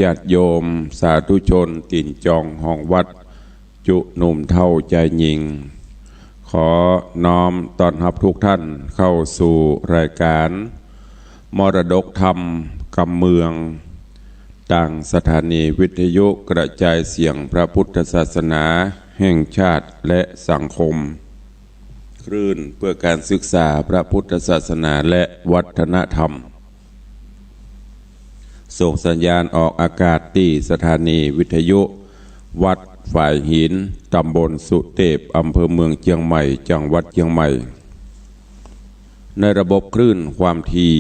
ญาติโยมสาธุชนติ่นจองห้องวัดจุหนุ่มเท่าใจยิงขอน้อมต้อนรับทุกท่านเข้าสู่รายการมรดกธรรมกำเมืองต่างสถานีวิทยุกระจายเสียงพระพุทธศาสนาแห่งชาติและสังคมคลื่นเพื่อการศึกษาพระพุทธศาสนาและวัฒนธรรมส่งสัญญาณออกอากาศที่สถานีวิทยุวัดฝ่ายหินตำบลสุเทพอำเภอเมืองเชียงใหม่จังหวัดเชียงใหม่ในระบบคลื่นความถี่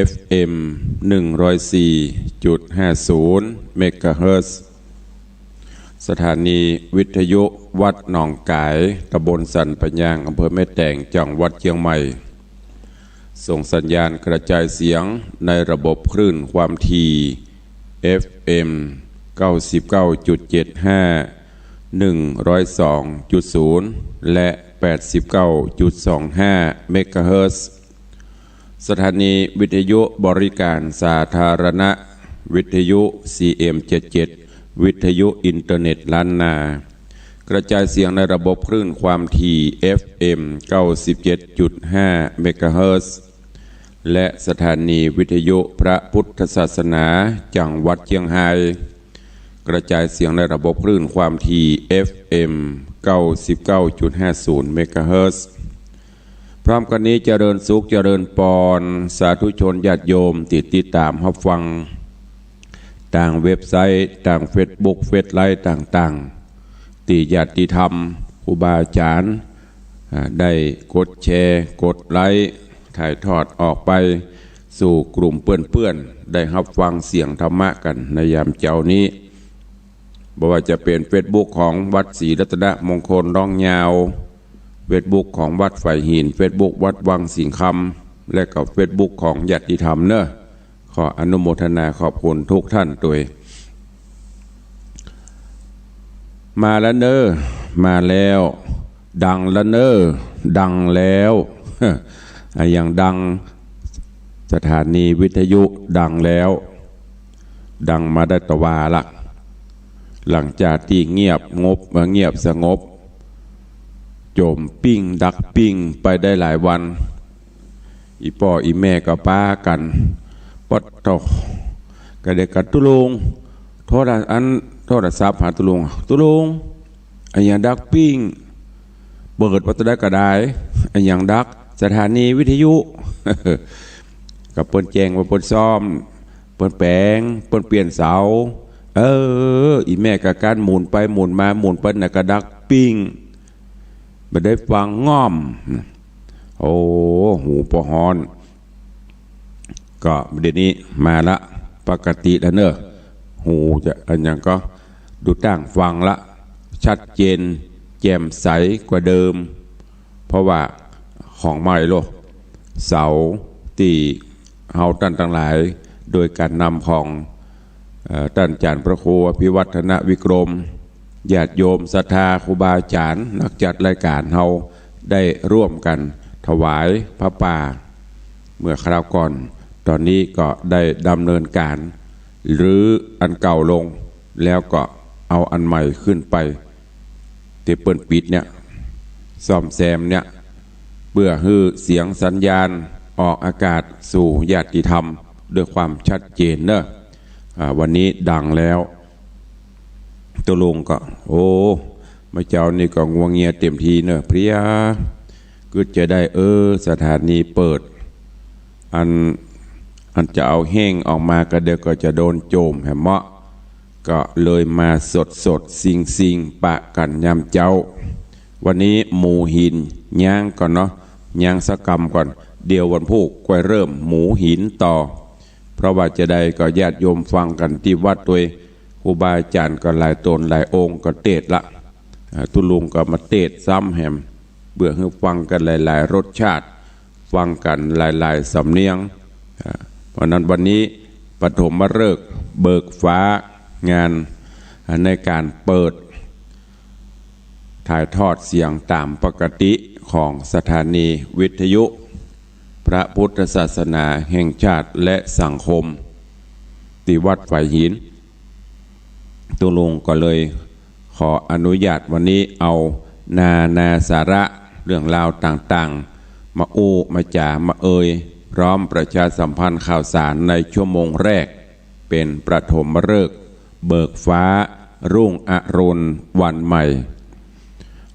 FM 104.50 เมกะเฮิรตซ์สถานีวิทยุวัดหนองกายตำบลสันปะยางอำเภอแม่แตงจังหวัดเชียงใหม่ส่งสัญญาณกระจายเสียงในระบบคลื่นความถี่ FM 99.75 102.0 และ 89.25 เมกะเฮิรตซ์สถานีวิทยุบริการสาธารณะวิทยุ CM77 วิทยุอินเทอร์เน็ตล้านนากระจายเสียงในระบบคลื่นความถี่ FM 97.5 เมกะเฮิรตซ์และสถานีวิทยุพระพุทธศาสนาจังหวัดเชียงรายกระจายเสียงในระบบคลื่นความถี่ FM 99.50 เมกะเฮิรตซ์พร้อมกันนี้เจริญสุขเจริญปอนสาธุชนญาติโยมติดตามรับฟังต่างเว็บไซต์ต่างเฟซบุ๊กเฟซไลน์ต่างๆติญาติธรรมครูบาอาจารย์ได้กดแชร์กดไลค์ถ่ายทอดออกไปสู่กลุ่มเพื่อนๆได้รับฟังเสียงธรรมะกันในยามเจ้านี้บ่ว่าจะเป็นเฟซบุ๊กของวัดศรีรัตนมงคลร่องยาวเฟซบุ๊กของวัดฝ่ายหินเฟซบุ๊กวัดวังสิงคำและกับเฟซบุ๊กของญาติธรรมเนอะขออนุโมทนาขอบคุณทุกท่านด้วยมาแล้วเนอมาแล้วดังแล้วเนอดังแล้วอย่างดังสถานีวิทยุดังแล้วดังมาได้ตะวาละหลังจากที่เงียบสงบโจมปิ้งดักปิ้งไปได้หลายวันอีพ่ออีแม่ก็ป้ากันปัดตกกระเดกัดตุลุงโทษศัพท์หาตุลุงอันอย่างดักปิ้งเบิดวัตถุได้กระไดอันอย่างดักสถานีวิทยุกับเปิ้นแจงว่าเปิ้นซ่อมเปิ้นแปลงเปิ้นเปลี่ยนเสาอีแม่กับการหมุนไปหมุนมาหมุนไปน่ะกระดักปิ้งไม่ได้ฟังง่อมโอ้หูปะฮอนก็เดี๋ยวนี้มาละปกติแล้วเนอะหูจะอันยังก็ดูตั้งฟังละชัดเจนแจ่มใสกว่าเดิมเพราะว่าของใหม่โลเสาตีเฮาตั้นทั้งหลายโดยการนำของท่านอาจารย์พระครูอภิวัฒนวิกรมญาติโยมศรัทธาครูบาอาจารย์นักจัดรายการเฮาได้ร่วมกันถวายพระป่าเมื่อคราวก่อนตอนนี้ก็ได้ดำเนินการหรืออันเก่าลงแล้วก็เอาอันใหม่ขึ้นไปที่เปิ้นปิดเนี่ยซ่อมแซมเนี่ยเพื่อให้เสียงสัญญาณออกอากาศสู่ญาติธรรมด้วยความชัดเจนเนอะวันนี้ดังแล้วตัวลงก็โอ้มาเจ้านี่ก็งวงเงียเต็มทีเนอะเพรียก็จะได้สถานีเปิดอันจะเอาแห้งออกมาก็เดี๋ยวก็จะโดนโจมแหมเมาะก็เลยมาสดสิงปะกันยามเจ้าวันนี้หมูหินย่างก่อนเนาะย่างสักกรรมก่อนเดี๋ยววันพุธก็เริ่มหมูหินต่อเพราะว่าจะได้ก็ญาติโยมฟังกันที่วัดตัวครูบาอาจารย์ก็หลายตนหลายองค์ก็เทศละตุลุงก็มาเทศซ้ำแหมเบื่อให้ฟังกันหลายๆรสชาติฟังกันหลายๆสำเนียงเพราะนั้นวันนี้ปฐมฤกษ์เบิกฟ้างานในการเปิดถ่ายทอดเสียงตามปกติของสถานีวิทยุพระพุทธศาสนาแห่งชาติและสังคมที่วัดฝ่ายหิน ตุลุงก็เลยขออนุญาตวันนี้เอานาสาระเรื่องราวต่างๆมาอู้มาจ่ามาพร้อมประชาสัมพันธ์ข่าวสารในชั่วโมงแรกเป็นประถมฤกษ์เบิกฟ้ารุ่งอรุณวันใหม่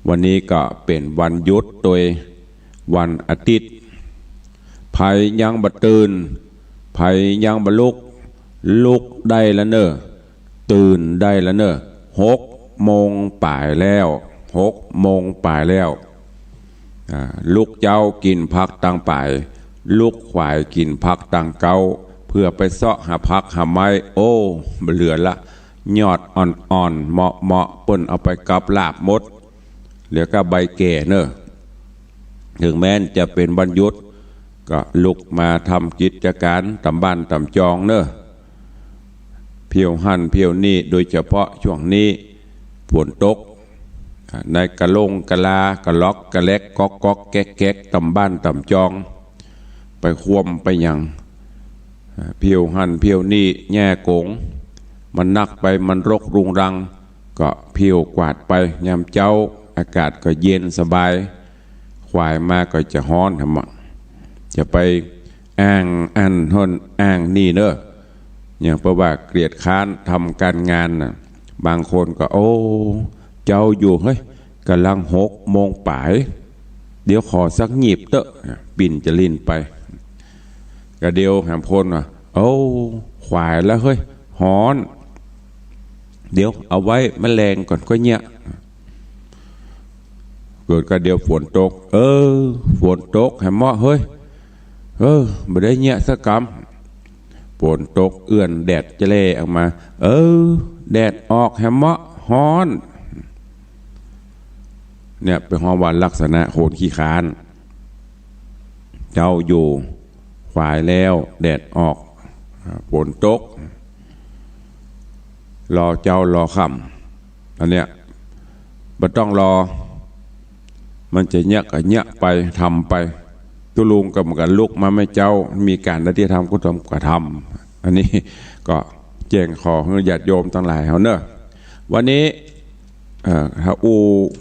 วันนี้ก็เป็นวันหยุดโดยวันอาทิตย์ภัยยังบ่ตื่นภัยยังบ่ลุกได้แล้วเนอะตื่นได้แล้วเนอะ6 โมงป่ายแล้ว6 โมงป่ายแล้วลูกเจ้ากินพักตังป่ายลูกควายกินพักตังเกาเพื่อไปเสาะหาพักหาไม้โอ้เหลือละยอดอ่อนๆเหมาะเปิ้นเอาไปกับลาบมดเหลือก็ใบแก่เนอะถึงแม้นจะเป็นวันหยุดก็ลุกมาทำกิจการตำบ้านตำจองเนอะเพียวหั่นเพียวนี่โดยเฉพาะช่วงนี้ฝนตกในกะลงกะลากะล็อกกะเล็กก๊อกแก๊กตำบ้านตำจองไปควมไปยังเพียวหั่นเพียวนี่แง่โกงมันนักไปมันรกรุงรังก็เพียวกวาดไปยามเจ้าอากาศก็เย็นสบายควายมาก็จะฮ้อนทำไมจะไปอ้างอันทนอ้างนี่เนอะอย่างเพราะว่าเกลียดค้านทำการงานน่ะบางคนก็โอ้เจ้าอยู่เฮ้ยกำลัง6 โมงป่ายเดี๋ยวขอสักหยิบเตอะปิ่นจะลินไปก็เดียวแหมพลว่าโอ้ควายแล้วเฮ้ยฮ้อนเดี๋ยวเอาไว้แมลงก่อนก็เนี่ยเกิดก็เดียวฝนตกฝนตกแหมเหมาะเฮ้ยไม่ได้เนี่ยสักกำฝนตกเอื้อนแดดจะเล่ออกมาแดดออกแหมเหมาะฮ้อนเนี่ยเป็นฮอวันลักษณะโหนขี้คานเจ้าอยู่ควายแล้วแดดออกฝนตกรอเจ้ารอค่ำอันเนี้ยไม่ต้องรอมันจะเนี้ยก็เนี้ยไปทำไปตุลุงกับกันลุกมาไม่เจ้ามีการหน้าที่ทำก็ทำก็ทำอันนี้ก็แจ้งขอให้ญาติโยมทั้งหลายเขาเนอะวันนี้ถ้า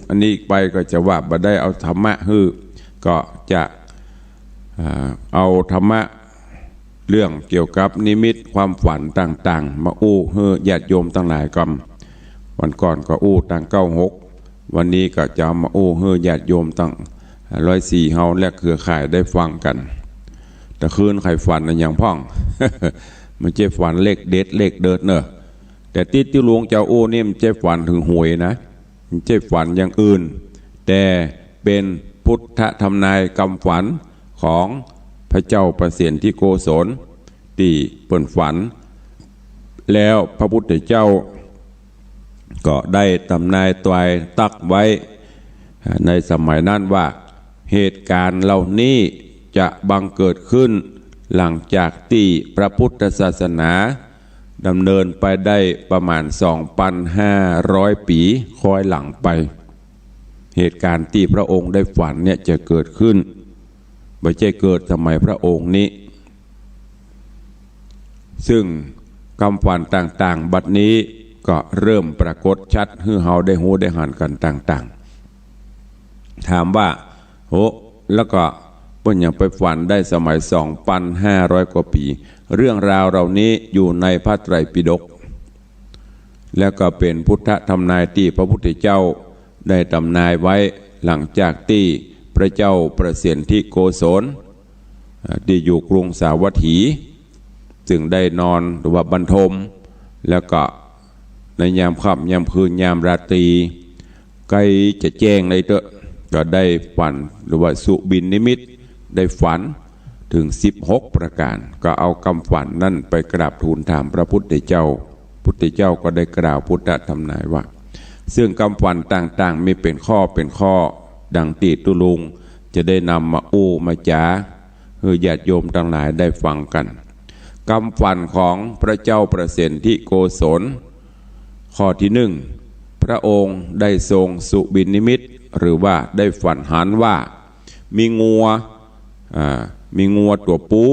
อันนี้ไปก็จะว่าบ่ได้เอาธรรมะก็จะเอาธรรมะเรื่องเกี่ยวกับนิมิตความฝันต่างๆมาให้ญาติโยมทั้งหลายกันวันก่อนก็ต่าง96วันนี้ก็จะมาให้ญาติโยมตั้ง104เฮาและเครือข่ายได้ฟังกันแต่คืนใครฝันอย่างพ่อง มันเจ็บฝันเลขเด็ดเลขเดิดเนอะแต่ติดที่หลวงเจ้านี่มันเจ็บฝันถึงหวยนะมันเจ็บฝันอย่างอื่นแต่เป็นพุทธทำนายกำฝันของพระเจ้าประเสริฐที่โกศลที่เปิ่นฝันแล้วพระพุทธเจ้าก็ได้ทำนายตายตักไว้ในสมัยนั้นว่าเหตุการณ์เหล่านี้จะบังเกิดขึ้นหลังจากที่พระพุทธศาสนาดำเนินไปได้ประมาณ 2,500 ปีคอยหลังไปเหตุการณ์ที่พระองค์ได้ฝันเนี่ยจะเกิดขึ้นไม่ใช่เกิดสมัยพระองค์นี้ซึ่งคำฝันต่างๆบัดนี้ก็เริ่มปรากฏชัดให้เฮาได้หูได้หันกันต่างๆถามว่าแล้วก็เพิ่นยังไปฝันได้สมัย 2,500 กว่าปีเรื่องราวเหล่านี้อยู่ในพระไตรปิฎกแล้วก็เป็นพุทธทำนายที่พระพุทธเจ้าได้ทำนายไว้หลังจากที่พระเจ้าประเสริฐที่โกศลที่อยู่กรุงสาวัตถีจึงได้นอนหรือว่าบรรทมแล้วก็ในยามค่ำยามคืนยามราตรีใกล้จะแจ้งในเตอะก็ได้ฝันหรือว่าสุบินนิมิตได้ฝันถึง16ประการก็เอาคำฝันนั่นไปกราบทูลถามพระพุทธเจ้าพุทธเจ้าก็ได้กล่าวพุทธทำนายว่าซึ่งคำฝันต่างๆมีเป็นข้อดังตีตุลุงจะได้นำมามาจาให้ญาติโยมทั้งหลายได้ฟังกันคำฝันของพระเจ้าประเสริฐที่โกศลข้อที่1พระองค์ได้ทรงสุบินนิมิตหรือว่าได้ฝันหันว่ามีงัวตัวปู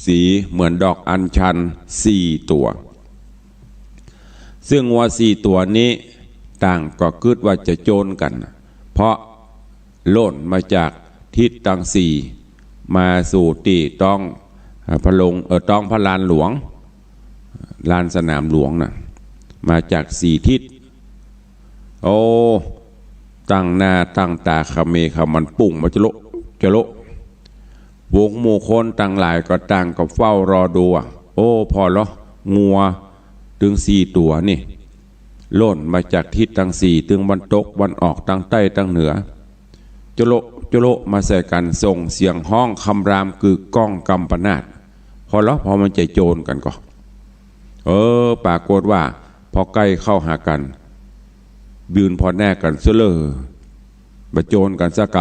สีเหมือนดอกอัญชัน4 ตัว ซึ่งวัว4ตัวนี้ต่างก็คิดว่าจะโจรกันเพราะโล่นมาจากทิศทั้ง4มาสู่ที่ต้องพระลงต้องพระลานหลวงลานสนามหลวงน่ะมาจาก4ทิศโอ้ตั้งหน้าตั้งตาขเมขมันปุ่งมาจะโลวงหมู่คนต่างหลายก็ต่างก็เฝ้ารอดูโอ้พอแล้วงัวถึง4ตัวนี่โล่นมาจากทิศทั้ง4ถึงวันตกวันออกตั้งใต้ตั้งเหนือจะโลมาใส่กันส่งเสียงห้องคำรามคือก้องกำปนาตพอแล้วพอมันใจโจรกันก็ปรากฏว่าพอใกล้เข้าหากันยืนพอแน่กันเสลอบะโจรกันสักก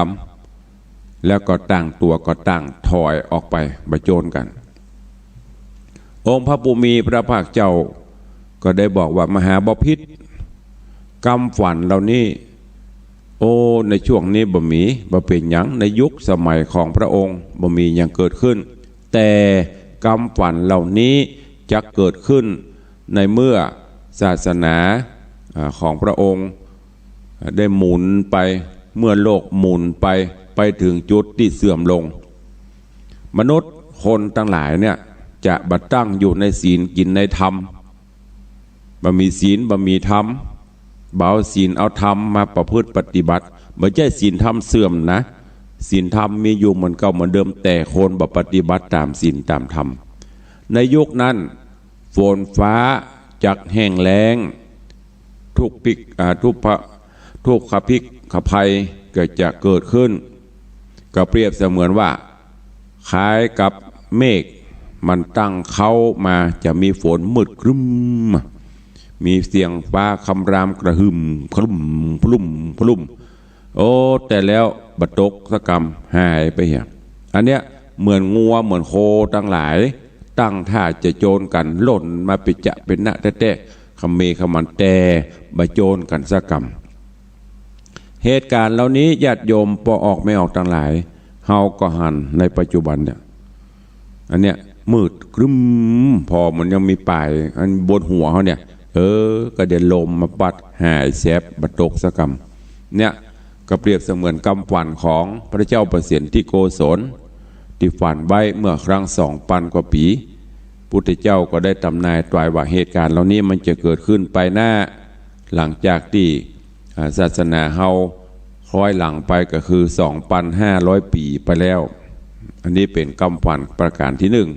ำแล้วก็ต่างตัวก็ต่างถอยออกไปบะโจรกันองค์พระภูมิพระภาคเจ้าก็ได้บอกว่ามหาบพิตรกรรมฝันเหล่านี้ในช่วงนี้บ่มีบ่เป็นหยังในยุคสมัยของพระองค์บ่มีหยังเกิดขึ้นแต่กรรมฝันเหล่านี้จะเกิดขึ้นในเมื่อศาสนาของพระองค์ได้หมุนไปเมื่อโลกหมุนไปถึงจุดที่เสื่อมลงมนุษย์คนทั้งหลายเนี่ยจะบัดตั้งอยู่ในศีลกินในธรรมบ่มีศีลบ่มีธรรมบ่เอาศีลเอาธรรมมาประพฤติปฏิบัติไม่ใช่ศีลธรรมเสื่อมนะศีลธรรมมีอยู่เหมือนเก่าเหมือนเดิมแต่คนบ่ปฏิบัติตามศีลตามธรรมในยุคนั้นฝนฟ้าจักแห้งแล้งทุกขพิกขภัยก็จะเกิดขึ้นก็เปรียบเสมือนว่าคล้ายกับเมฆมันตั้งเข้ามาจะมีฝนมืดครึ้มมีเสียงฟ้าคำรามกระหึ่มพลุ่มแต่แล้วบัดตกสกรรมหายไปเหี้ยอันเนี้ยเหมือนงัวเหมือนโคทั้งหลายตั้งท่าจะโจรกันหล่นมาไปจะเป็นหน้าแท้ๆขเมขมันแต่บะโจรกันสกรรมเหตุการณ์เหล่านี้ญาติโยมพอออกไม่ออกทั้งหลายเฮาก็หันในปัจจุบันเนี่ยอันเนี้ยมืดครึ้มพอมันยังมีป่ายอันบนหัวเขาเนี่ยก็เดินลมมาปัดหายแสบบัดตกสกรรมเนี่ยก็เปรียบเสมือนกำฝันของพระเจ้าประสิทธิโกศลที่ฝันไว้เมื่อครั้ง2,000 กว่าปีพุทธเจ้าก็ได้ตำนายตายว่าเหตุการณ์เหล่านี้มันจะเกิดขึ้นไปหน้าหลังจากที่ศาสนาเฮาคล้อยหลังไปก็คือ 2,500 ปีไปแล้วอันนี้เป็นกำฝันประการที่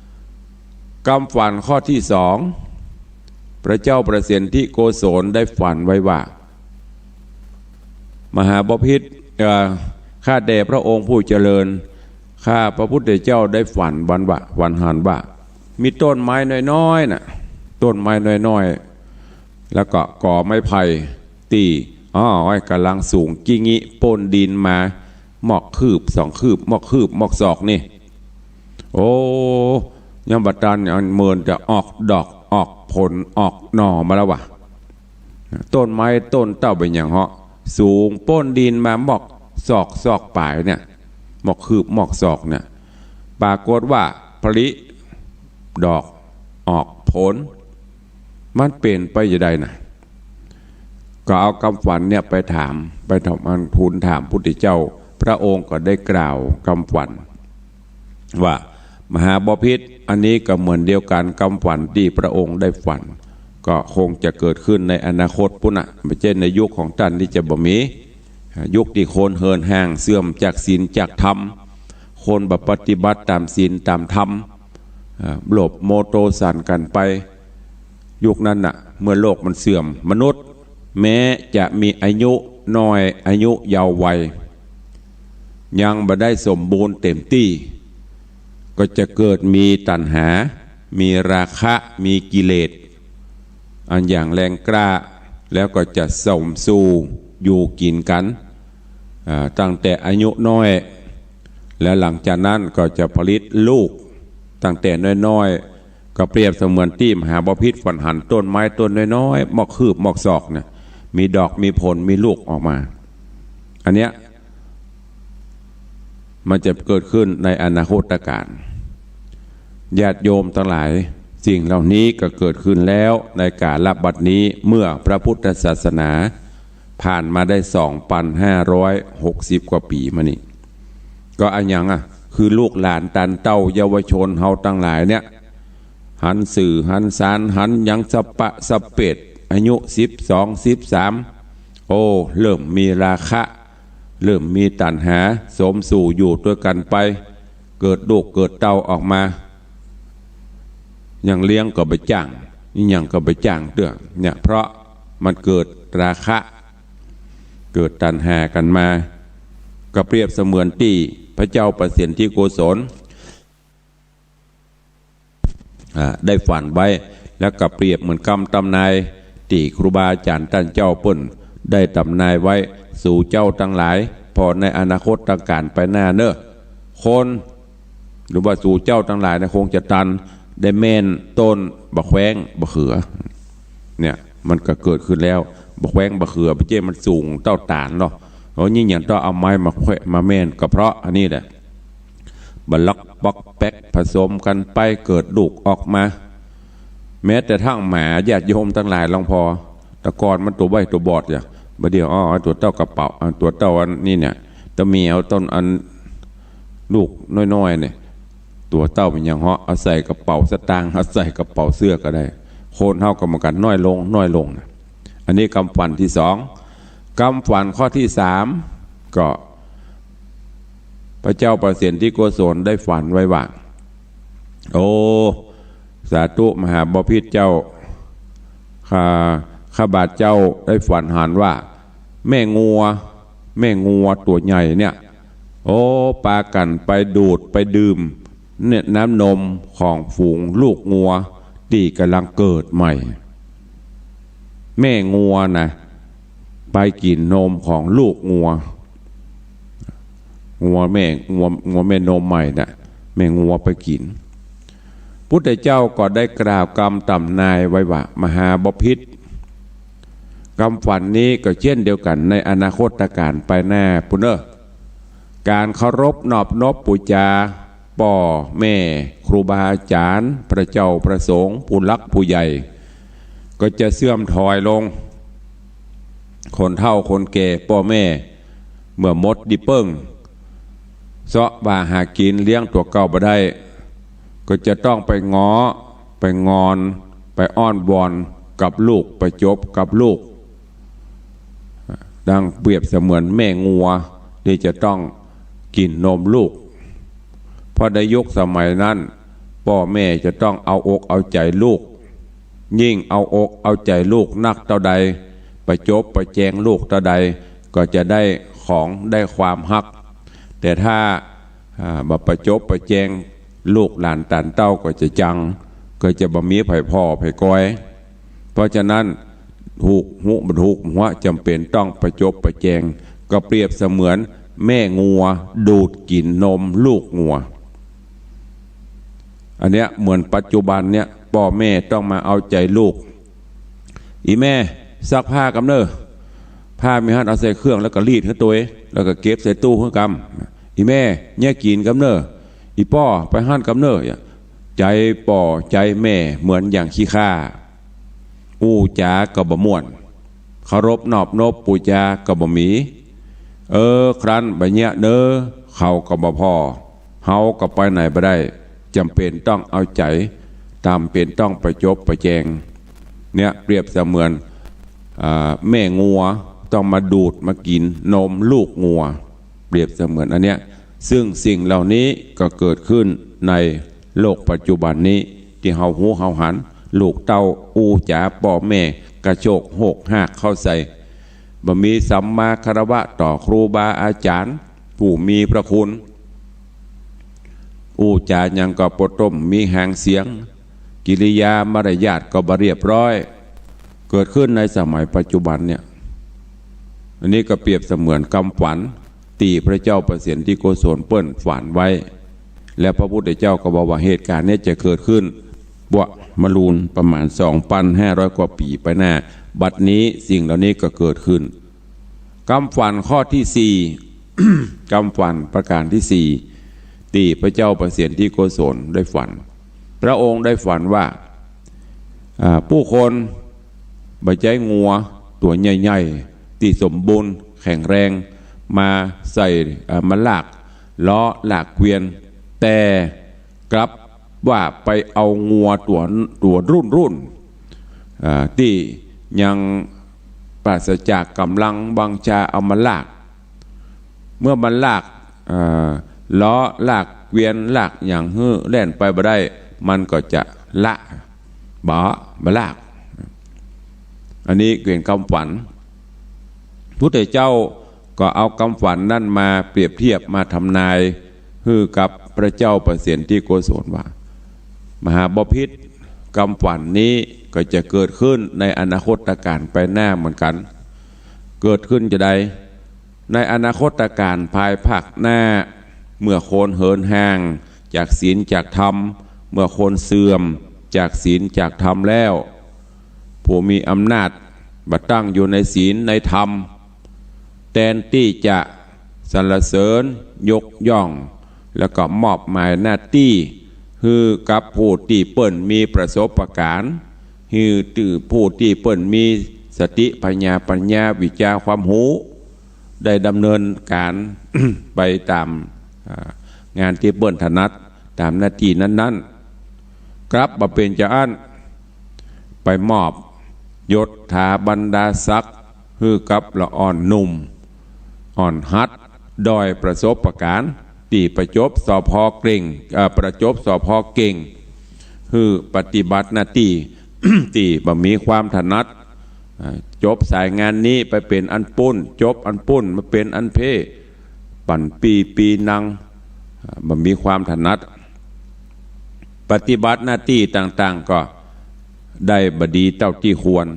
1กำฝันข้อที่2พระเจ้าประสิทธิโกศลได้ฝันไว้ว่ามหาบพิตรข้าแด่พระองค์ผู้เจริญข้าพระพุทธเจ้าได้ฝันวันหันว่ามีต้นไม้น้อยๆน่ะต้นไม้น้อยๆแล้วก็ก่อไม้ไผ่ตีกำลังสูงกิ่งิปนดินมาหมอกคืบ2 คืบหมอกคืบหมอกศอกนี่ยังบัดตันอันเมินจะออกดอกออกผลออกหน่อมาแล้ววะต้นไม้ต้นเต้าเป็นอย่างเหาะสูงป้นดินมาหมอกศอกปลายเนี่ยหมอกคืบหมอกศอกเนี่ยปรากฏว่าผลิดอกออกผลมันเป็นไปอย่างใดนะก็เอาคำฝันเนี่ยไปถามไปทำอันทูลถามพุทธเจ้าพระองค์ก็ได้กล่าวคำฝันว่ามหาบพิตรอันนี้ก็เหมือนเดียวกันคำฝันที่พระองค์ได้ฝันก็คงจะเกิดขึ้นในอนาคตปุณะไม่ใช่ในยุคของท่านที่จะบ่มียุคที่คนเหินห่างเสื่อมจากศีลจากธรรมคนปฏิบัติตามศีลตามธรรมหลบโมโตสันกันไปยุคนั้นน่ะเมื่อโลกมันเสื่อมมนุษย์แม้จะมีอายุน้อยอายุยาววัยยังบ่ได้สมบูรณ์เต็มที่ก็จะเกิดมีตัณหามีราคะมีกิเลสอันอย่างแรงกล้าแล้วก็จะสมสู่อยู่กินกันตั้งแต่อายุน้อยและหลังจากนั้นก็จะผลิตลูกตั้งแต่น้อยๆก็เปรียบเสมือนที่มหาบพิตรฝันหันต้นไม้ต้นน้อยๆหมอกคืบหมอกศอกเนี่ยมีดอกมีผลมีลูกออกมาอันเนี้ยมันจะเกิดขึ้นในอนาคตการญาติโยมทั้งหลาย สิ่งเหล่านี้ก็เกิดขึ้นแล้วในกาลบัดนี้เมื่อพระพุทธศาสนาผ่านมาได้ 2,560 กว่าปีมานี่ก็อันยังคือลูกหลานตันเต้าเยาวชนเฮาตั้งหลายเนี่ยหันสื่อหันสารหันยังสปะสเปดอายุ12 13โอ้เริ่มมีราคะเริ่มมีตัณหาสมสู่อยู่ด้วยกันไปเกิดลูกเกิดเต้าออกมาอย่างเลี้ยงก็ไปจ้างอย่างก็ไปจ้างเตื้อเนี่ยเพราะมันเกิดราคะเกิดตัณหากันมาก็เปรียบเสมือนที่พระเจ้าประสิทธิโกศลได้ฝันไว้แล้วก็เปรียบเหมือนคำตำนายที่ครูบาอาจารย์ท่านเจ้าเปิ้นได้ตำนายไว้สู่เจ้าทั้งหลายพอในอนาคตต่างการไปหน้าเนอะคนหรือว่าสู่เจ้าทั้งหลายนะคงจะตันได้แม่นต้นบะแขวงบะเขือเนี่ยมันก็เกิดขึ้นแล้วบะแขวงบะเขือไปเจ้มันสูงเต้าตานเนาะเพราะยิ่งอย่างต้องเอาไม้มาแขวะมาแม่นก็เพราะอันนี้แหละบล็อกบล็อกแป๊กผสมกันไปเกิดลูกออกมาแม้แต่ทั้งหมาญาติโยมทั้งหลายลองพอตะกอนมันตัวใบตัวบอดอย่างบเดียวตัวเต้ากระเป๋าตัวเต้าอันนี่เนี่ยตะเมียวต้นอันลูกน้อยๆเนี่ยตัวเต้าเป็นอย่างเหาะเอาใส่กระเป๋าสตางค์เอาใส่กระเป๋าเสื้อก็ได้โคนเท่ากับกันน้อยลงนะอันนี้คำฝันที่2คำฝันข้อที่3ก็พระเจ้าประสิทธิโกศลได้ฝันไว้ว่าโอ้สาธุมหาบพิตรเจ้าข้าบาทเจ้าได้ฝันหันว่าแม่งัวตัวใหญ่เนี่ยโอ้ปากันไปดูดไปดื่มเนี่ยน้ำนมของฝูงลูกงัวที่กำลังเกิดใหม่แม่งัวนะไปกินนมของลูกงัวแม่นมใหม่นะแม่งัวไปกินพุทธเจ้าก็ได้กล่าวกรรมตำนายไว้ว่ามหาบพิตรคำฝันนี้ก็เช่นเดียวกันในอนาคตการไปหน้าปุเนอการเคารพนอบนบปูจาพ่อแม่ครูบาอาจารย์พระเจ้าพระสงฆ์ผู้รักผู้ใหญ่ก็จะเสื่อมถอยลงคนเฒ่าคนแก่พ่อแม่เมื่อมดดิเปิ้งเสาะบาหากินเลี้ยงตัวเก่าบ่ได้ก็จะต้องไปง้อไปงอนไปอ้อนวอนกับลูกไปจบกับลูกดังเปรียบเสมือนแม่งัวที่จะต้องกินนมลูกเพราะในยุคสมัยนั้นพ่อแม่จะต้องเอาอกเอาใจลูกยิ่งเอาอกเอาใจลูกนักเท่าใดไปจบไปแจงลูกเท่าใดก็จะได้ของได้ความฮักแต่ถ้าบ่ประจบประแจงลูกหลานตันเต้าก็จะจังก็จะบ่มีไผ่พ่อไผ่ก้อยเพราะฉะนั้นถูกหัวจำเป็นต้องประจบประแจงก็เปรียบเสมือนแม่งัวดูดกินนมลูกงัวอันเนี้ยเหมือนปัจจุบันเนี้ยพ่อแม่ต้องมาเอาใจลูกอีแม่ซักผ้ากำเนอผ้ามีหันเอาใส่เครื่องแล้วก็รีดให้ตัวแล้วก็เก็บใส่ตู้ให้กำอีแม่เนี่ยกินกำเนออีพ่อไปหันกำเนอใจป่อใจแม่เหมือนอย่างขี้ข้าอู้จากระบม่วนเคารพนอบนบปูจากระบมีครั้นใบเนี้ยเนอเขาก็บ่พอเฮาก็ไปไหนบ่ได้จำเป็นต้องเอาใจตามเป็นต้องประจบประแจงเนี่ยเปรียบเสมือนแม่งัวต้องมาดูดมากินนมลูกงัวเปรียบเสมือนอันเนี้ยซึ่งสิ่งเหล่านี้ก็เกิดขึ้นในโลกปัจจุบันนี้ที่เฮาหูเฮาหันลูกเต้าอูจ๋าพ่อแม่กระโชกหกหักเข้าใส่บ่มีสัมมาคารวะต่อครูบาอาจารย์ผู้มีพระคุณอูจ๋ายังก็ปต้มมีหางเสียงกิริยามารยาทก็บ่เรียบร้อยเกิดขึ้นในสมัยปัจจุบันเนี่ยอันนี้ก็เปรียบเสมือนคำฝันตีพระเจ้าประสิทธิโกศลเปิ้นฝันไว้และพระพุทธเจ้าก็บอกว่าเหตุการณ์นี้จะเกิดขึ้นมรูนประมาณ 2,500 กว่าปีไปหน้าบัดนี้สิ่งเหล่านี้ก็เกิดขึ้นคำฝันข้อที่4 คำฝันประการที่4ตีพระเจ้าประสิทธิโกศลได้ฝันพระองค์ได้ฝันว่า ผู้คนใบใจงัวตัวใหญ่ๆที่สมบูรณ์แข็งแรงมาใส่มาลากล้อลากเกวียนแต่กลับว่าไปเอางัวตัวรุ่นที่ยังปราศจากกำลังบังชาเอามาลากเมื่อมันลากล้อลากเกวียนลากอย่างแล่นไปบ่ได้มันก็จะละบ่ลากอันนี้เกี่ยวกับคำฝันพุทธเจ้าก็เอาคำฝันนั่นมาเปรียบเทียบมาทำนายฮือกับพระเจ้าประเสนที่โกศลว่ามหาบพิตรคำฝันนี้ก็จะเกิดขึ้นในอนาคตการไปหน้าเหมือนกันเกิดขึ้นจะได้ในอนาคตการภายภาคหน้าเมื่อคนเหินห่างจากศีลจากธรรมเมื่อคนเสื่อมจากศีลจากธรรมแล้วผู้มีอำนาจบัดตั้งอยู่ในศีลในธรรมแทนที่จะสรรเสริญยกย่องแล้วก็มอบหมายหน้าที่คือกับผู้ที่เปิ้นมีประสบการณ์คือผู้ที่เปิ้นมีสติปัญญาวิชาความรู้ได้ดำเนินการ ไปตามงานที่เปิ้นถนัดตามหน้าที่นั้นๆกลับมาเป็นเจ้าอันไปมอบยศถาบรรดาศักดิ์คือกับละอ่อนหนุ่มอ่อนฮัดดอยประสบการณ์ตีประจบสอพอเก่งประจบสอพอเก่งคือปฏิบัติหน้าที่ ตีบ่มีความถนัดจบสายงานนี้ไปเป็นอันปุ้นจบอันปุ้นมาเป็นอันเพปั่นปีนังบ่มีความถนัดปฏิบัติหน้าที่ต่างๆก็ได้บดีเท่าที่ควร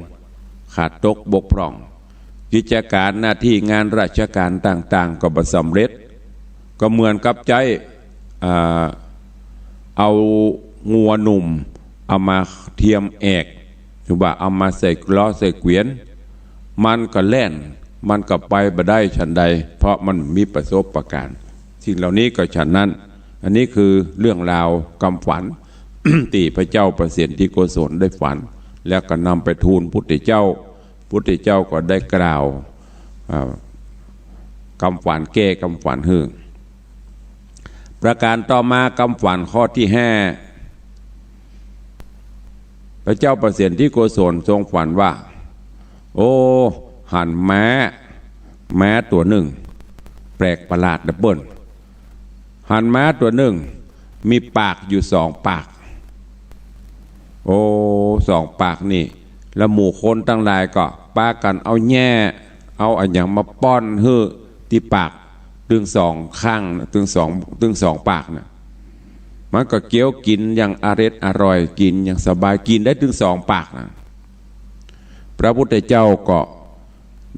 ขาดตกบกพร่องกิจการหน้าที่งานราชการต่างๆก็บ่สำเร็จก็เหมือนกับใจเอางัวหนุ่มเอามาเทียมแอกหรือว่าเอามาใส่ล้อใส่เกวียนมันก็แล่นมันก็ไปบ่ได้ฉันใดเพราะมันมีประสบการณ์สิ่งเหล่านี้ก็ฉันนั้นอันนี้คือเรื่องราวคำฝัน ที่พระเจ้าประเสนที่โกศลได้ฝันแล้วก็นำไปทูลพุทธเจ้าก็ได้กล่าวคำฝันแก้คำฝันฮือประการต่อมาคำฝันข้อที่5พระเจ้าประเสนที่โกศลทรงฝันว่าโอ้หันแม้ตัวหนึ่งแปลกประหลาดดับเบิ้ลหันแม้ตัวหนึ่งมีปากอยู่2 ปากโอ้2 ปากนี่แล้วหมู่คนตั้งหลายก็ปากันเอาแง่เอาอันอย่างมาป้อนฮื้อที่ปากตึง2 ข้างตึงสองปากนะมันก็เกี้ยวกินอย่างอร่อยกินอย่างสบายกินได้ถึง2 ปากนะพระพุทธเจ้าก็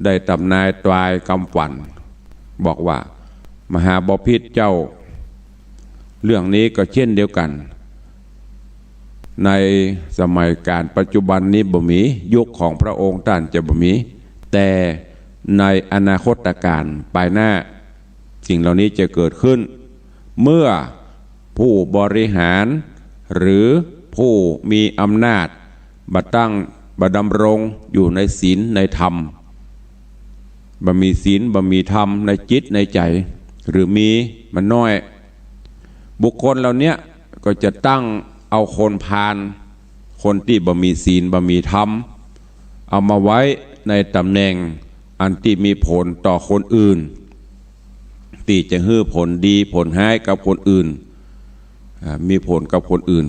ได้ตำนายตรายคำฝันบอกว่ามหาบพิตรเจ้าเรื่องนี้ก็เช่นเดียวกันในสมัยการปัจจุบันนี้บ่มียุคของพระองค์ท่านจะบ่มีแต่ในอนาคตการภายหน้าสิ่งเหล่านี้จะเกิดขึ้นเมื่อผู้บริหารหรือผู้มีอำนาจบัดตั้งบัดดำรงอยู่ในศีลในธรรมบ่มีศีลบ่มีธรรมในจิตในใจหรือมีมันน้อยบุคคลเหล่านี้ก็จะตั้งเอาคนพาลคนที่บ่มีศีลบ่มีธรรมเอามาไว้ในตำแหน่งอันที่มีผลต่อคนอื่นที่จะให้ผลดีผลให้กับคนอื่นมีผลกับคนอื่น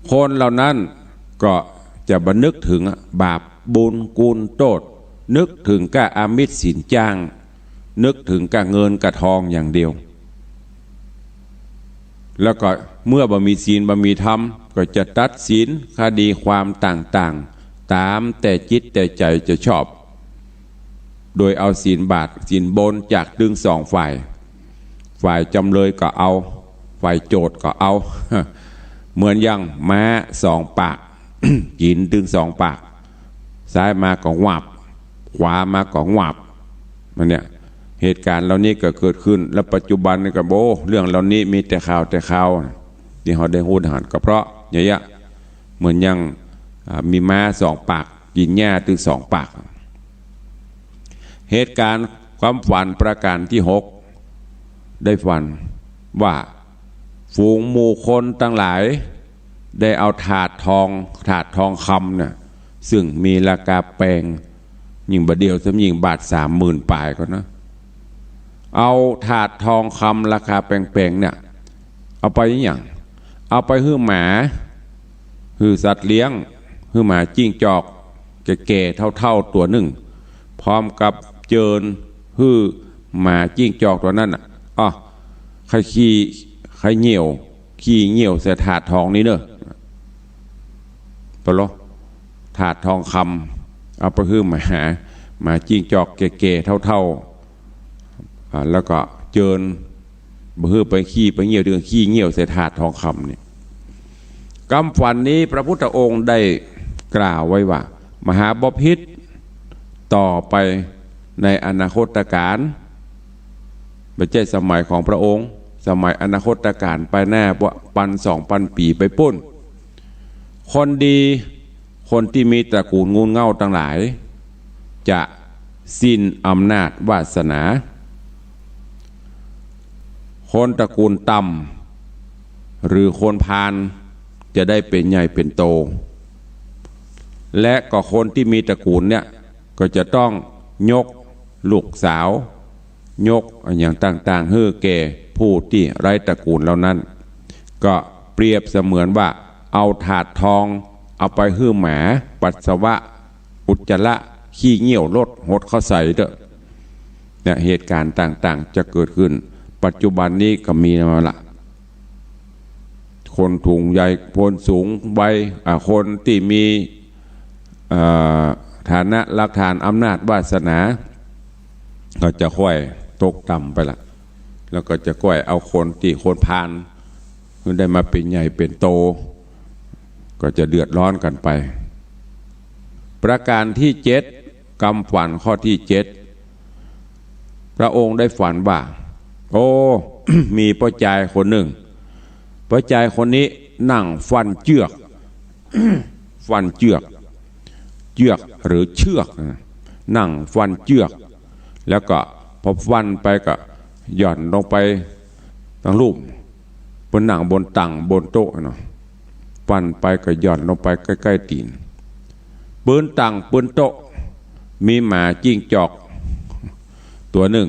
คนเหล่านั้นก็จะบันนึกถึงบาปบุญกุลโทษนึกถึงกะอามิตรสินจ้างนึกถึงกะเงินกะทองอย่างเดียวแล้วก็เมื่อบ่มีศีลบ่มีธรรมก็จะตัดสินคดีความต่างๆตามแต่จิตแต่ใจจะชอบโดยเอาศีลบาปศีลบนจากดึง2 ฝ่ายจำเลยก็เอาฝ่ายโจทย์ก็เอา เหมือนอย่างม้า2 ปาก กินดึง2 ปากซ้ายมาก็หวับขวามาก็หวับมันเนี่ยเหตุการณ์เหล่านี้ก็เกิดขึ้นและปัจจุบันนี่ก็เรื่องเหล่านี้มีแต่ข่าวที่เขาได้หูดหันก็เพราะอย่างเงี้ยเหมือนอย่าง มีม้า2 ปากกินหญ้าถึง2 ปากเหตุการณ์ความฝันประการที่6ได้ฝันว่าฝูงหมู่คนทั้งหลายได้เอาถาดทองคำเนี่ยซึ่งมีราคาแพงยิ่งบาทเดียวสำยิ่งบาท30,000 ปลายก็นะเอาถาดทองคำราคาแพงๆเนี่ยเอาไปอย่างเอาไปให้หมาให้สัตว์เลี้ยงให้หมาจิ้งจอกแก่ๆเท่าๆตัวหนึ่งพร้อมกับเจิญให้หมาจิ้งจอกตัวนั้นใครเหี่ยวขี้เหี่ยวใส่ถาดทองนี้เนอะปะโลถาดทองคำเอาไปให้หมาจิ้งจอกแก่ๆเท่าแล้วก็เจิญเพื่อไปขี้ไปเหี่ยวเดือขี้เหี่ยวใส่ถาดทองคำนี่คำฝันนี้พระพุทธองค์ได้กล่าวไว้ว่ามหาบพิตรต่อไปในอนาคตการไม่ใช่สมัยของพระองค์สมัยอนาคตการไปแน่1,000-2,000 ปีไปปุ้นคนดีคนที่มีตระกูลงูเง่าทั้งหลายจะสิ้นอำนาจวาสนาคนตระกูลต่ำหรือคนพาลจะได้เป็นใหญ่เป็นโตและก็คนที่มีตระกูลเนี่ยก็จะต้องยกลูกสาวยกอย่างต่างๆให้แก่ผู้ที่ไร้ตระกูลเหล่านั้นก็เปรียบเสมือนว่าเอาถาดทองเอาไปให้หมาปัสสาวะอุจจาระขี้เงี้ยวรถหดเข้าใส่เด้อเนี่ยเหตุการณ์ต่างๆจะเกิดขึ้นปัจจุบันนี้ก็มีมาละคนถุงใหญ่คนสูงใบคนที่มีฐานะหลักฐานอำนาจวาสนาก็จะค่อยตกต่ำไปละแล้วก็จะค่อยเอาคนที่คนพาลได้มาเป็นใหญ่เป็นโตก็จะเดือดร้อนกันไปประการที่7คำฝันข้อที่7พระองค์ได้ฝันว่ามีพ่อชายคนหนึ่งพ่อชายคนนี้นั่งฟันเชือก ฟันเชือกหรือเชือกนั่งฟันเชือกแล้วก็พอฟันไปก็หย่อนลงไปตั้งรูปบนหนังบนตังบนโต๊ะเนาะฟันไปก็หย่อนลงไปใกล้ๆตีนปืนตังปืนโต๊ะมีหมาจิ้งจอกตัวหนึ่ง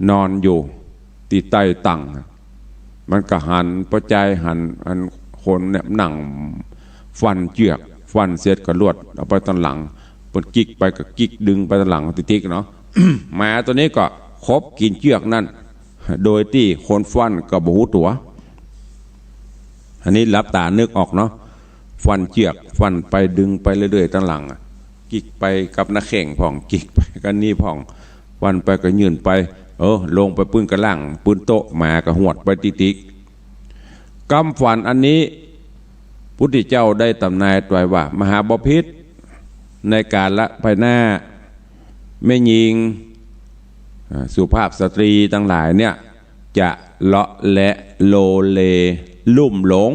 นอนอยู่ที่ใต้ตังมันก็หันประจายหันคนเนี่ยนั่งฟันเชือกฟันเสร็จก็ลวดเอาไปตอนหลังปนกิ๊กไปก็กิ๊กดึงไปตอนหลังติ๊กเนาะ หมาตัวนี้ก็คบกินเชือกนั่นโดยที่คนฟันก็บ่ฮู้ตัวอันนี้รับตานึกออกเนาะฟันเชือกฟันไปดึงไปเรื่อยๆตอนหลังกิ๊กไปกับนักแข่งผ่องกิ๊กไปกันนี่ผ่องฟันไปก็ยืนไปลงไปปืนกระลังปืนโต๊ะหมาก็หวดไปติ๊กคำฝันอันนี้พุทธเจ้าได้ตำนายไว้ว่ามหาบพิตรในการละภายหน้าแม่หญิงสุภาพสตรีทั้งหลายเนี่ยจะเลาะและโลเลลุ่มหลง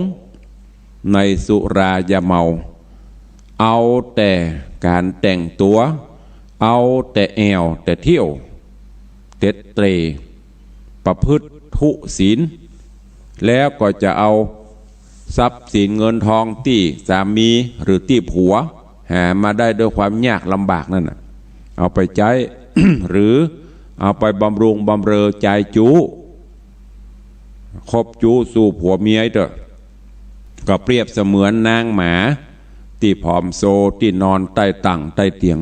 ในสุรายาเมาเอาแต่การแต่งตัวเอาแต่แอวแต่เที่ยวเต็ดเตรประพฤติทุศีลแล้วก็จะเอาทรัพย์สินเงินทองที่สามีหรือที่ผัวหามาได้ด้วยความยากลำบากนั่นเอาไปใช้ หรือเอาไปบำรุงบำเรอใจจูคบจูสู่ผัวเมียเถอะก็เปรียบเสมือนนางหมาที่ผอมโซที่นอนใต้ตังใต้เตียง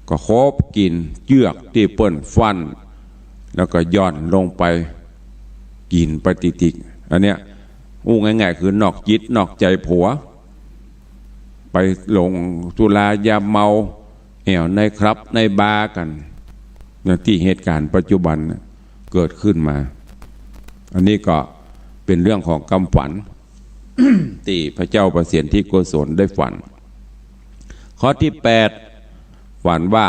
ก็คบกินเชือกที่เปิ้นฟันแล้วก็ย่อนลงไปกินไปติกๆอันเนี้ยง่ายๆคือนอกจิตนอกใจผัวไปหลงสุรายาเมาแอวในครับในบาร์กันอย่างที่เหตุการณ์ปัจจุบันเกิดขึ้นมาอันนี้ก็เป็นเรื่องของคำฝัน ที่พระเจ้าประเสียนที่โกศลได้ฝันข้อที่8ฝันว่า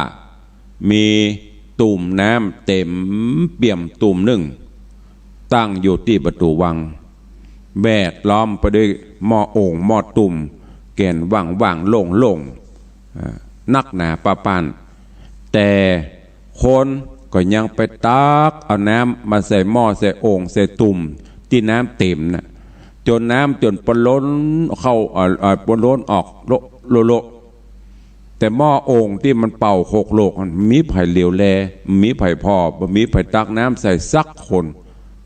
มีตุ่มน้ำเต็มเปี่ยมตุ่มหนึ่งตั้งอยู่ที่ประตูวังแวดล้อมไปด้วยหม้อโอ่งหม้อตุ่ม แก่นว่างๆโล่งนักหนาปะปานแต่คนก็ยังไปตักเอาน้ำมาใส่หม้อใส่โอ่งใส่ตุ่มที่น้ำเต็มนะจนน้ำจนปนล้นเข้าปนล้นออกโลแต่หม้อโอ่งที่มันเป่า6 โลกมีไผ่เหลียวแลมีไผ่พอมีไผ่ตักน้ำใส่สักคน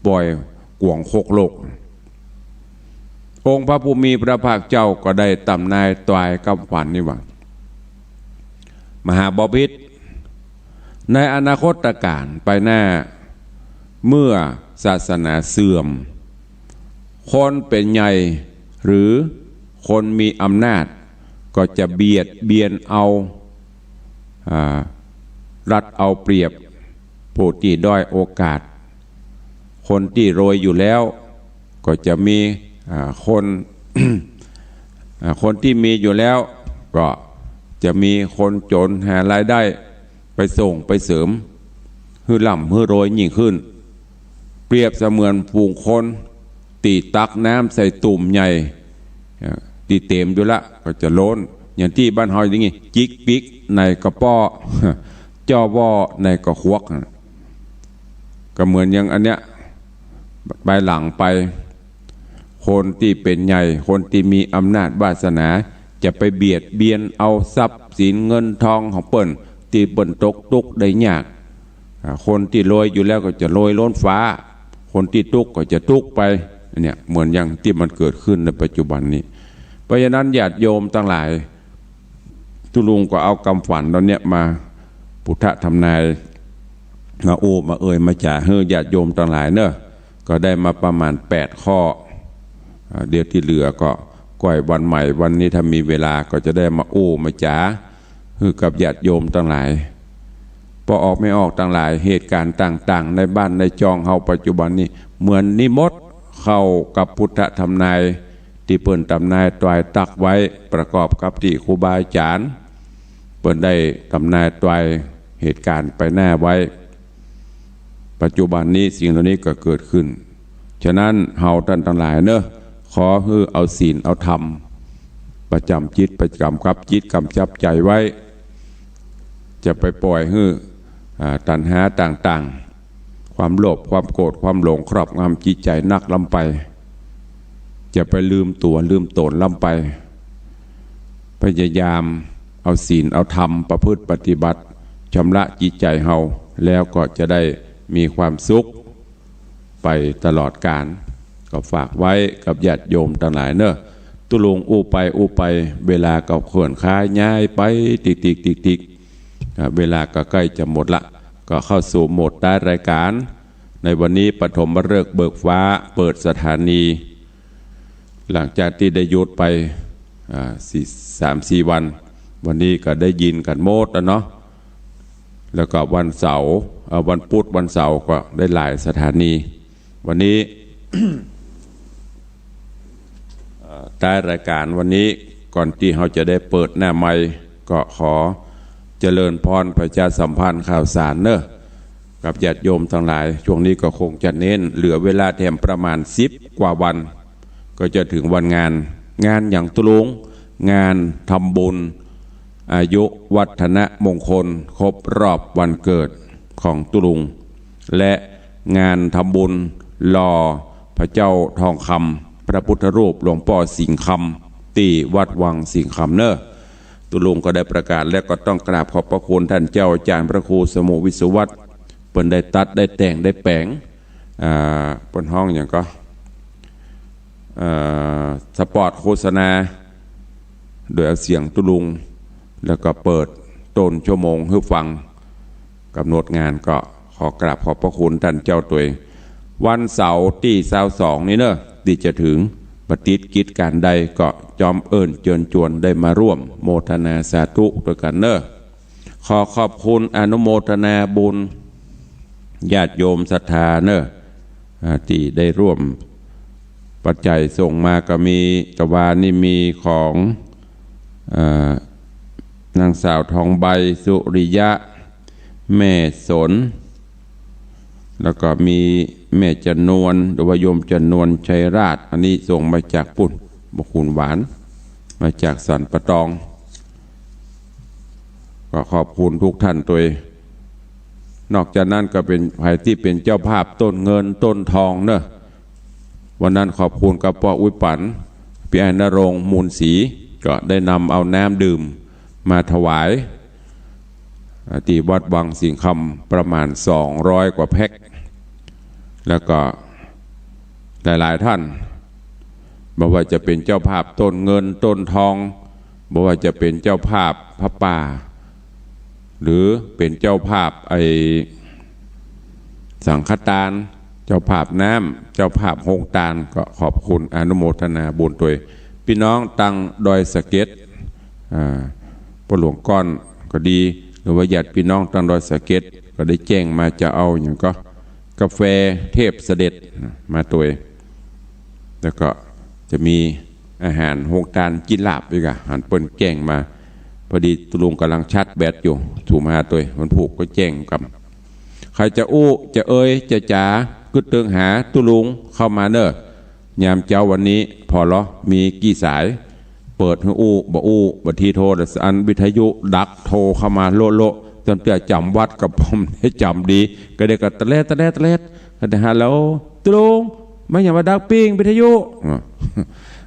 ปล่อยกวง6 โลกองค์พระผู้มีพระภาคเจ้าก็ได้ตำนายตายกับฝันนี่ว่ามหาบพิตรในอนาคตการไปหน้าเมื่อศาสนาเสื่อมคนเป็นใหญ่หรือคนมีอำนาจก็จะเบียดเบียนเอารัดเอาเปรียบผู้ที่ด้อยโอกาสคนที่รวยอยู่แล้วก็จะมีคน คนที่มีอยู่แล้วก็จะมีคนจนหารายได้ไปส่งไปเสริมฮือล่ำฮือโรยยิ่งขึ้นเปรียบเสมือนฝูงคนตีตักน้ำใส่ตุ่มใหญ่ตีเต็มอยู่ละก็จะล้นอย่างที่บ้านเฮาอย่างงี้จิกปิกในกระป๋อจ่อว่อในกระควักก็เหมือนอย่างอันเนี้ยไปหลังไปคนที่เป็นใหญ่คนที่มีอำนาจวาสนาจะไปเบียดเบียนเอาทรัพย์สินเงินทองของเปิ้นที่เปิ้นตกทุกข์ได้ยากคนที่รวยอยู่แล้วก็จะรวยล้นฟ้าคนที่ทุกข์ก็จะทุกข์ไปเนี่ยเหมือนอย่างที่มันเกิดขึ้นในปัจจุบันนี้เพราะฉะนั้นญาติโยมทั้งหลายทุลุงก็เอาคำฝันตอนเนี้ยมาพุทธทำนายมาโอ้มาเอ่ยมาจ่าเฮือญาติโยมทั้งหลายเนอะก็ได้มาประมาณ8 ข้อเดี๋ยวที่เหลือก็ก่อยวันใหม่วันนี้ถ้ามีเวลาก็จะได้มาโอ้มาจ๋าคือกับญาติโยมทั้งหลายพอออกไม่ออกทั้งหลายเหตุการณ์ต่างๆในบ้านในจองเฮาปัจจุบันนี้เหมือนนิมดเข้ากับพุทธทำนายที่เปิ้นทำนายตวายตักไว้ประกอบกับที่ครูบาอาจารย์เปิ้นได้ทำนายตวายเหตุการณ์ไปหน้าไว้ปัจจุบันนี้สิ่งเหล่านี้ก็เกิดขึ้นฉะนั้นเฮาท่านทั้งหลายเนอะขอให้เอาศีลเอาธรรมประจำจิตประจำกับจิตกำจับใจไว้จะไปปล่อยให้ตัณหาต่างๆความโลภความโกรธความหลงครอบงำจิตใจนักล้ำไปจะไปลืมตัวลืมตนล้ำไปพยายามเอาศีลเอาธรรมประพฤติปฏิบัติชำระจิตใจเฮาแล้วก็จะได้มีความสุขไปตลอดกาลก็ฝากไว้กับญาติโยมทั้งหลายเนอะตุลุงอู้ไปเวลาก็เขื่อนค้ายย้ายไปติกเวลาก็ใกล้จะหมดละก็เข้าสู่โหมดได้รายการในวันนี้ปฐมฤกษ์เบิกฟ้าเปิดสถานีหลังจากที่ได้หยุดไป3-4 วันวันนี้ก็ได้ยินกันโมดแล้วเนาะแล้วก็วันเสาร์วันพุธวันเสาร์ก็ได้หลายสถานีวันนี้ ใต้รายการวันนี้ก่อนที่เราจะได้เปิดหน้าไมค์ก็ขอเจริญพรประชาสัมพันธ์ข่าวสารเนอะกับญาติโยมทั้งหลายช่วงนี้ก็คงจะเน้นเหลือเวลาแถมประมาณ10 กว่าวันก็จะถึงวันงานอย่างตุลุงงานทำบุญอายุวัฒนมงคลครบรอบวันเกิดของตุลุงและงานทำบุญหล่อพระเจ้าทองคำพระพุทธรูปหลวงพ่อสิงห์คำที่วัดวังสิงห์คำเนอะตุลุงก็ได้ประกาศและก็ต้องกราบขอบพระคุณท่านเจ้าอาจารย์พระครูสมุวิศวัตรเปิ่นได้ตัดได้แต่งได้แปลงบนห้องอย่างก็สปอร์ตโฆษณาโดยเอาเสียงตุลุงแล้วก็เปิดต้นชั่วโมงให้ฟังกำหนดงานก็ขอกราบขอบพระคุณท่านเจ้าตัวเองวันเสาร์ที่22นี้เนอะที่จะถึงปฏิกิจการใดก็จอมเอิญเชิญชวนได้มาร่วมโมทนาสาธุด้วยกันเนอะขอขอบคุณอนุโมทนาบุญญาติโยมศรัทธาเนอะที่ได้ร่วมปัจจัยส่งมาก็มีตะวานี่มีของนางสาวทองใบสุริยะแม่สนแล้วก็มีแม่จันนวลหรือว่าโยมจันนวลชัยราชอันนี้ส่งมาจากปุ่นบกขุนหวาน มาจากสันปะตองก็ขอบคุณทุกท่านตัวนอกจากนั้นก็เป็นใครที่เป็นเจ้าภาพต้นเงินต้นทองเนอะวันนั้นขอบคุณกับปออุ้ยปันพี่ไอ้นรงค์มูลศรีก็ได้นำเอาน้ำดื่มมาถวายที่วัดวังสิงห์คำประมาณ200กว่าแพ็คแล้วก็หลายๆท่านบอกว่าจะเป็นเจ้าภาพต้นเงินต้นทองบอกว่าจะเป็นเจ้าภาพพระป่าหรือเป็นเจ้าภาพสังฆทานเจ้าภาพน้ำเจ้าภาพโฮงทานก็ขอบคุณอนุโมทนาบุญตัวพี่น้องตังดอยสะเก็ดปหลวงก้อนก็ดีหรือว่าญาติพี่น้องตังดอยสะเก็ดก็ได้แจ้งมาจะเอาอย่างก็กาแฟเทพเสด็จมาตัวแล้วก็จะมีอาหารโฮงทานกินลาบอีกอ่ะอาหารเปิ้นแจ้งมาพอดีตุลุงกำลังชัดแบตอยู่ถูกมาตัวมันผูกก็แจ้งกับใครจะอู้จะเอ้ยจะจ๋าก็เตืองหาตุลุงเข้ามาเนอะยามเจ้าวันนี้พอเหรอมีกี่สายเปิดให้อู้บ่ทีโทรอันวิทยุดักโทรเข้ามาโลจนเตือจำวัดกับผมให้จำดีก็ได้กับตะเลก็ได้หาแล้วตุลุงไม่อย่ามาดักปิ้งวิทยุ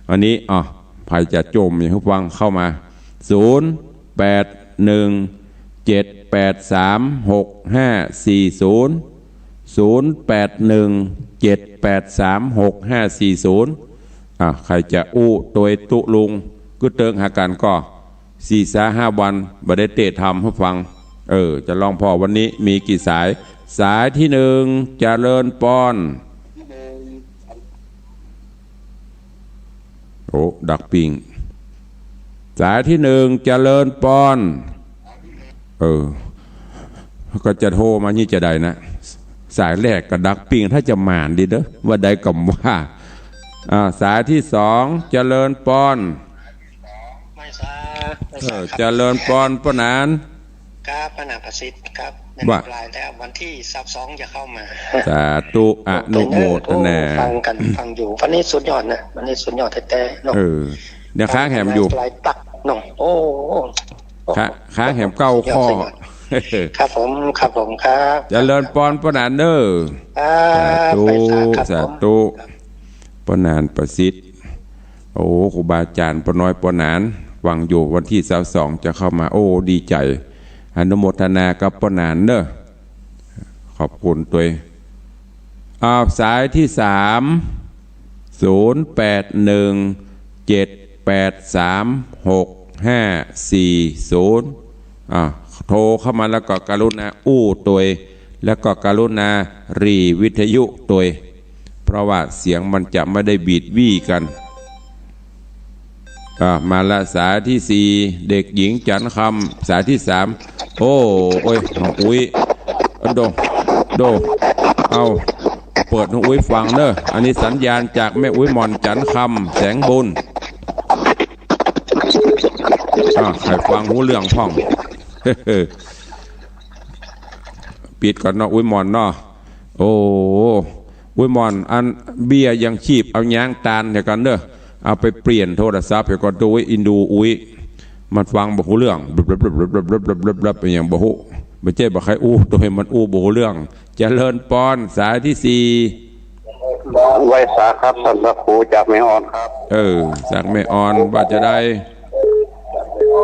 วันนี้ใครจะโจมอย่างฟังเข้ามา0817836540ใครจะอู้ตัวตุลุงก็เติงหากันก็4-5 วันบ่ได้เตะทำให้ฟังจะลองพอวันนี้มีกี่สายสายที่1เจริญปอนโอ้ดักปิงสายที่1เจริญปอนก็จะโทรมานี่จะได้นะสายแรกก็ดักปิงถ้าจะหมานดีเด้อว่าได้กำว่าสายที่2เจริญปอนไม่ซาเจริญปอนปนานครับปนาประสิทธิ์ครับในปลายแล้ววันที่22จะเข้ามาสาธุอนุโมทนาฟังกันฟังอยู่วันนี้สุดยอดนะวันนี้สุดยอดแท้ๆเนาะเดี๋ยวค้างแหมอยู่ปลายตักเนาะโอ้ค้างแหมเก้าข้อครับผมครับเจริญปอนปนานเด้อสาธุปนานประสิทธิ์โอ้ครูบาอาจารย์ปน้อยปนานวังอยู่วันที่22จะเข้ามาโอ้ดีใจอนุโมทนากับปนานเด้อขอบคุณตัวสายที่0817836540โทรเข้ามาแล้วก็กรุณาอู้ตัวแล้วก็กรุณารีวิทยุตัวเพราะว่าเสียงมันจะไม่ได้บีดวี่กันมาละสายที่4เด็กหญิงจันคำสายที่3โอ้ยน้องอุ้ยโดเอาเปิดน้องอุ้ยฟังเนอะอันนี้สัญญาณจากแม่อุ้ยมอนจันคำแสงบุญใครฟังหูเรื่องพ่องปิดก่อนเนาะอุ้ยมอนเนาะโอ้อุ้ยมอนอันเบียยังชีพเอายางตาลเดี๋ยวกันเนอะเอาไปเปลี่ยนโทรศัพท์ไปก่อนดูอินดูอุ้ยมันฟังบ่ฮู้เรื่องบอย่างบ่ฮู้ไม่ใช่บ่ใครอู้โดยมันอู้บ่ฮู้เรื่องเจริญปอนสายที่4ไว้สาครับท่านพระครูจากแม่อ่อนครับจากแม่อ่อนว่าจะได้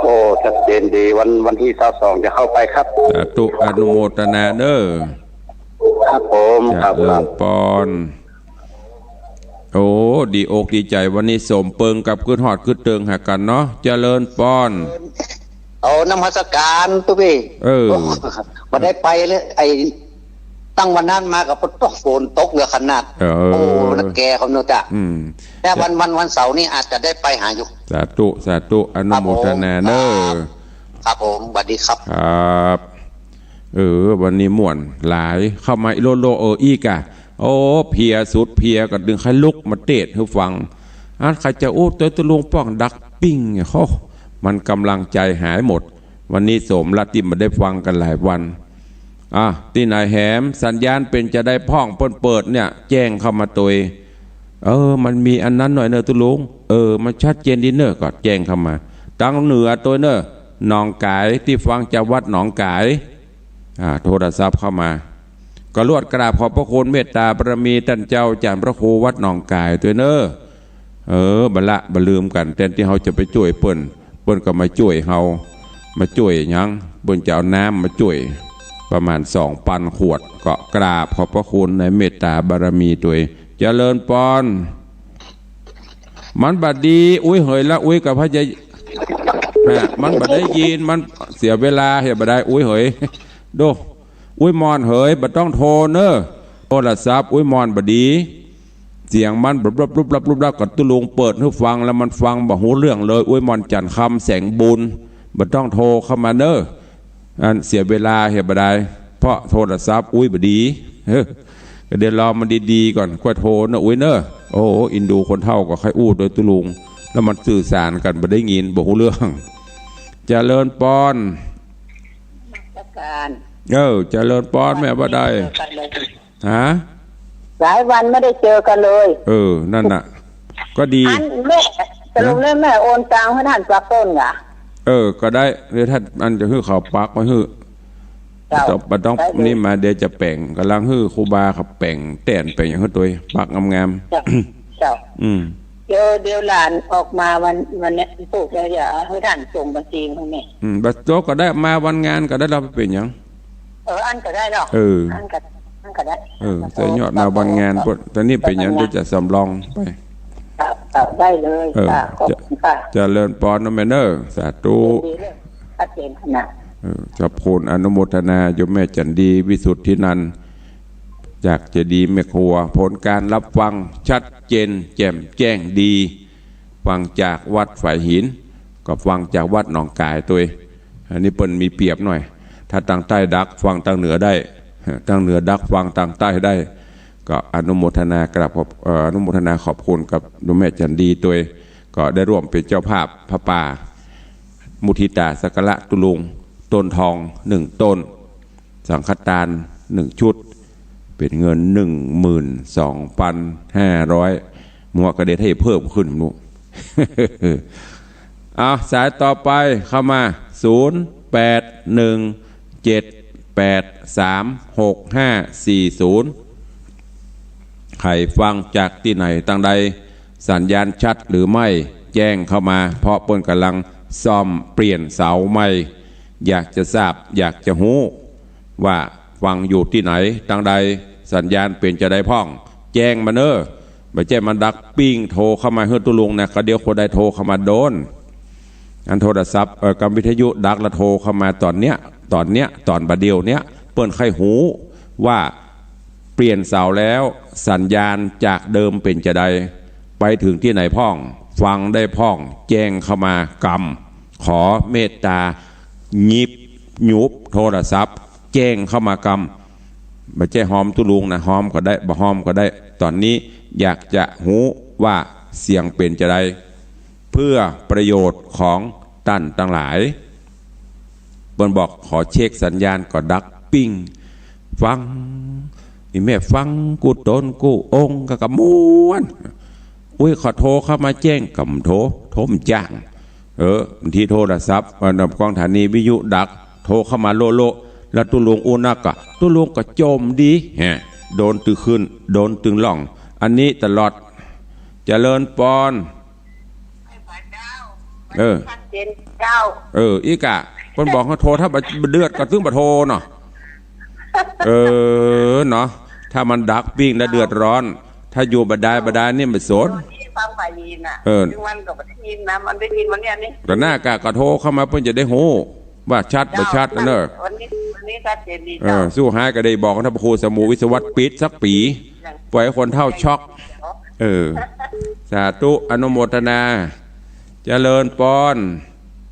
โอ้ชัดเจนดีวันที่22จะเข้าไปครับสาธุอนุโมทนาเด้อครับผมครับเจริญปอนโอ้ดีอกดีใจวันนี้สมเปิงกับขึ้นหอดขึ้นเติงหากันเนาะเจริญปอนเอานมัสการตุ๊พี่มาได้ไปเลยตั้งวันนั้นมากับฝนตกเหลือขนาดโอ้นักแกเขาเนอะจ้ะแต่วันเสาร์นี้อาจจะได้ไปหาอยู่สาธุอนุโมทนาเนอะครับผมสวัสดีครับครับวันนี้ม่วนหลายเข้ามาโลอีกะโอ้เพียสุดเพียก็ดึงใครลุกมาเตะให้ฟังใครจะโอ้ตัวตะลุงป้องดักปิ้งเขามันกำลังใจหายหมดวันนี้สมรัตติมาได้ฟังกันหลายวันที่นายแหมสัญญาณเป็นจะได้พ่องเปิดเนี่ยแจ้งเข้ามาตัว มันมีอันนั้นหน่อยเนอะตุลุงมันชัดเจนดีเนอะก็แจ้งเข้ามาตั้งเหนือตัวเนอะหนองกายที่ฟังจากวัดหนองกายโทรศัพท์เข้ามาก็ลวดกราบขอบพระคุณเมตตาบารมีท่านเจ้าจารย์พระครูวัดหนองกายตัวเนอะบัละบลืมกันแทนที่เขาจะไปช่วยเปิ้นก็มาช่วยเฮามาช่วยยังเปิ้นจะเอาน้ำมาช่วยประมาณ2,000 ขวดก็กราบขอบพระคุณในเมตตาบารมีตัวเจริญปอนมันบัดดีอุ้ยเหยละอุ้ยกับพระเจ้ามันบัดได้ยินมันเสียเวลาเห็นบัดได้อุ้ยเหยโดอุ้ยมอนเหยบัดต้องโทรเนอะโทรศัพท์อุ้ยมอนบัดดีเสียงมันบลับกับตุลุงเปิดให้ฟังแล้วมันฟังบ่หูเรื่องเลยอุ้ยมอนจันคำแสงบุญบัดต้องโทรเข้ามาเนอะอันเสียเวลาเห็นบัดได้เพราะโทรศัพท์อุ้ยบัดดีก็เดี๋ยวรอมันดีๆก่อนค่อยโทรนะอุ้ยเนอะโอ้อินดูคนเท่าก็ใครอู้โดยตุลุงแล้วมันสื่อสารกันบ่ได้ยินบ่หูเรื่องเจริญปอนเจริญปอนแม่บ่ได้ฮะหลายวันไม่ได้เจอกันเลยนั่นน่ะก็ดีอันแม่ตกลงแล้วแม่โอนตังค์ให้ท่านปลักต้นอ่ะก็ได้เดี๋ยวท่านอันจะฮื้อเขาปักมาฮื้อต้องนี่มาเดี๋ยวจะแป่งกำลังฮื้อครูบาขับแป่งแต่นไปอย่างเขาตัวปักงามๆเดี๋ยวหลานออกมาวันนี้ปลูกแล้วอย่าให้ท่านส่งบัญชีให้แม่บัตรโตก็ได้มาวันงานก็ได้เราไปเป็นยังอันก็ได้หรอกอันก็ได้แต่ยอดมาวันงานพวกตอนนี้เป็นยังเดี๋ยวจะสำรองไปได้เลยจะเลิญปอนนะแม่เนอร์สาธุชัดเจนขนาดจะพูนอนุโมทนาโยมแม่จันดีวิสุทธินันท์จากเจดีย์แม่ครัวผลการรับฟังชัดเจนแจ่มแจ้งดีฟังจากวัดฝ่ายหินก็ฟังจากวัดหนองกายตัวอันนี้เปิ้นมีเปรียบหน่อยถ้าทางใต้ดักฟังทางเหนือได้ทางเหนือดักฟังทางใต้ได้ก็อนุโมทนากราบอนุโมทนาขอบคุณกับโยมแม่จันดีตัวก็ได้ร่วมเป็นเจ้าภาพพระป่ามุทิตาสักการะตุลุงต้นทอง1 ต้นสังฆทาน1 ชุดเป็นเงิน 12,500 มัวกระเด็ดให้เพิ่มขึ้นนุเอาสายต่อไปเข้ามา0817836540ใครฟังจากที่ไหนตั้งใดสัญญาณชัดหรือไม่แจ้งเข้ามาเพราะเปิ้นกำลังซ่อมเปลี่ยนเสาใหม่อยากจะทราบอยากจะรู้ว่าฟังอยู่ที่ไหนตั้งใดสัญญาณเปลี่ยนจะได้พ่องแจ้งมาเนอะไม่ใช่มันดักปิ้งโทรเข้ามาเฮือตุลุงนะก็เดี๋ยวคนใดโทรเข้ามาโดนอันโทรศัพท์กำวิทยุดักละโทรเข้ามาตอนบัดเดียวเนี้ยเปิ้นไข้หูว่าเปลี่ยนเสาแล้วสัญญาณจากเดิมเป็นจะได้ไปถึงที่ไหนพ่องฟังได้พ่องแจ้งเข้ามากำขอเมตตาหยิบหยุบโทรศัพท์แจ้งเข้ามากำไม่ใช่หอมตุลุงนะหอมก็ได้บ่หอมก็ได้ตอนนี้อยากจะหูว่าเสียงเป็นจะได้เพื่อประโยชน์ของท่านทั้งหลายเปิ้นบอกขอเช็คสัญญาณก็ดักปิ้งฟังนี่แม่ฟังกูตนกูองค์กับม้วนอุ้ยขอโทรเข้ามาแจ้งกำโทรมจ้างที่โทรศัพท์กองฐานีวิทยุดักโทรเข้ามาโลแล้วตุลุงอุนักตุลุงก็โจมดีโดนตึงขึ้นโดนตึงล่องอันนี้ตลอดเจริญปอนอีกะคนบอกเขาโทรถ้าเดือดก็ตึงบ่โทรเนาะเนาะถ้ามันดักปิ้งแล้วเดือดร้อนถ้าอยู่บดายนี่ไม่สนฟังฝ่ายยินน่ะมันก็ได้ยินนะมันได้ยินวันนี้นี่ก็น่ากะก็โทรเข้ามาเพื่อจะได้หูว่าชัดบ่ชัดเนอะวันนี้ชัดเจนดีสู้หายก็ได้บอกท่านพระครูสมุวิศวัตปิดสักปีปล่อยคนเท่าช็อกสาธุอนุโมทนาเจริญปอน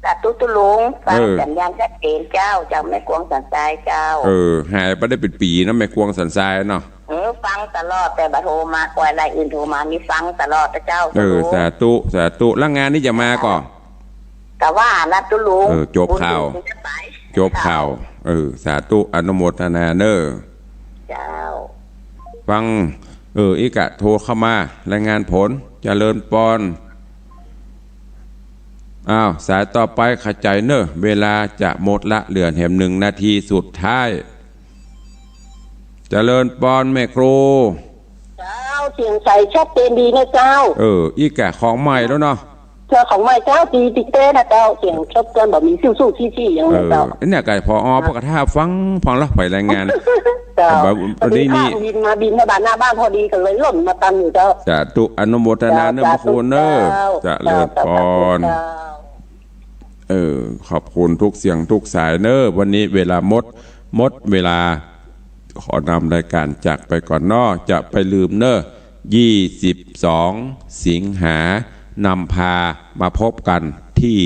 สาธุตุลุงฟังสัญญาณชัดเจนเจ้าจากแม่กวงสันทรายเจ้าหายไปได้เป็นปีนะแม่กวงสันทรายเนาะฟังตลอดแต่บัดโทรมากว่าอะไรอื่นโทรมานี่ฟังตลอดเจ้าสาธุแล้วงานนี้จะมาก่อนแต่ว่านัดตุลุงจบข่าวสาธุอนุโมทนาเนอเจ้าฟัง อีกะโทรเข้ามารายงานผลเจริญปอนอ้าวสายต่อไปขจายเนอะเวลาจะหมดละเหลือแถม1 นาทีสุดท้ายเจริญปอนแม่ครูเจ้าเสียงใสชัดเจนดีนะเจ้าอีกะของใหม่แล้วเนาะเจ้าของใหม่เจ้าตีติเต้นะเจ้าเสียงชัดเจนแบบมีสู้ๆที่อย่างนี้เจ้าเนี่ยไก่พอปกติฟังแล้วไปรายงานเจ้าพอดีนี่บินมาบ้านหน้าบ้านพอดีกันเลยหล่นมาตันอยู่เจ้าจะตุอนุโมทนาเนอะมคุณเนอะจะเลิศพรขอบคุณทุกเสียงทุกสายเนอะวันนี้เวลาหมดเวลาขอนำรายการจากไปก่อนนอกจะไปลืมเนอะ22 สิงหานำพามาพบกันที่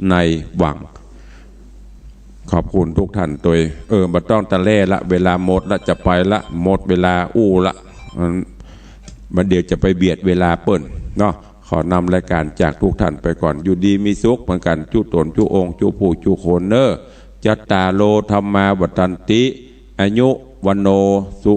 ในวังขอบคุณทุกท่านตัวบัดต้องตะเล่ละเวลาหมดละจะไปละหมดเวลาละมันเดี๋ยวจะไปเบียดเวลาเปิ่นเนาะขอนำรายการจากทุกท่านไปก่อนอยู่ดีมีสุขเหมือนกันจุตนจุองจุผู้จุโคนเนอจัตตาโลธรรมาวัตันติอายุวันโนสุ